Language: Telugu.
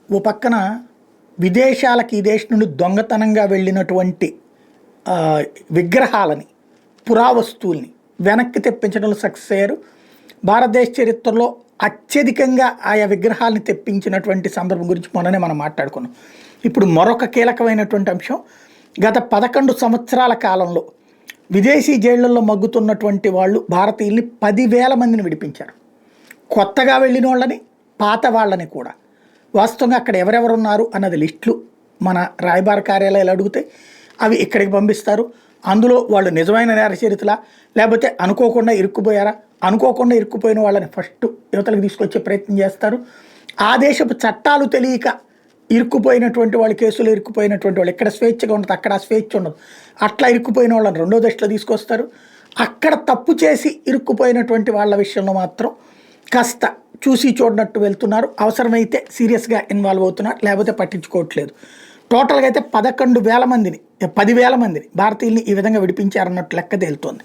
ఓ పక్కన విదేశాలకి ఈ దేశం నుండి దొంగతనంగా వెళ్ళినటువంటి విగ్రహాలని, పురావస్తువుల్ని వెనక్కి తెప్పించడంలో సక్సెస్ అయ్యారు. భారతదేశ చరిత్రలో అత్యధికంగా ఆయా విగ్రహాలని తెప్పించినటువంటి సందర్భం గురించి మొన్ననే మనం మాట్లాడుకున్నాం. ఇప్పుడు మరొక కీలకమైనటువంటి అంశం, గత 11 సంవత్సరాల కాలంలో విదేశీ జైళ్లలో మగ్గుతున్నటువంటి వాళ్ళు భారతీయుల్ని 10,000 మందిని విడిపించారు. కొత్తగా వెళ్ళిన వాళ్ళని, పాత వాళ్ళని కూడా. వాస్తవంగా అక్కడ ఎవరెవరు ఉన్నారు అన్నది లిస్టులు మన రాయబార కార్యాలయాలు అడిగితే అవి ఇక్కడికి పంపిస్తారు. అందులో వాళ్ళు నిజమైన నేరచరితలా, లేకపోతే అనుకోకుండా ఇరుక్కుపోయారా? అనుకోకుండా ఇరుక్కుపోయిన వాళ్ళని ఫస్ట్ యువతలకు తీసుకొచ్చే ప్రయత్నం చేస్తారు. ఆ దేశపు చట్టాలు తెలియక ఇరుక్కుపోయినటువంటి వాళ్ళు, కేసులు ఇరుక్కుపోయినటువంటి వాళ్ళు, ఇక్కడ స్వేచ్ఛగా ఉంటుంది, అక్కడ స్వేచ్ఛ ఉండదు, అట్లా ఇరుక్కుపోయిన వాళ్ళని రెండో దశలో తీసుకొస్తారు. అక్కడ తప్పు చేసి ఇరుక్కుపోయినటువంటి వాళ్ళ విషయంలో మాత్రం కాస్త చూసి చూడనట్టు వెళ్తున్నారు. అవసరమైతే సీరియస్గా ఇన్వాల్వ్ అవుతున్నారు, లేకపోతే పట్టించుకోవట్లేదు. టోటల్గా అయితే 11,000 మందిని 10,000 మందిని భారతీయుల్ని ఈ విధంగా విడిపించారన్నట్టు లెక్క తేలుతోంది.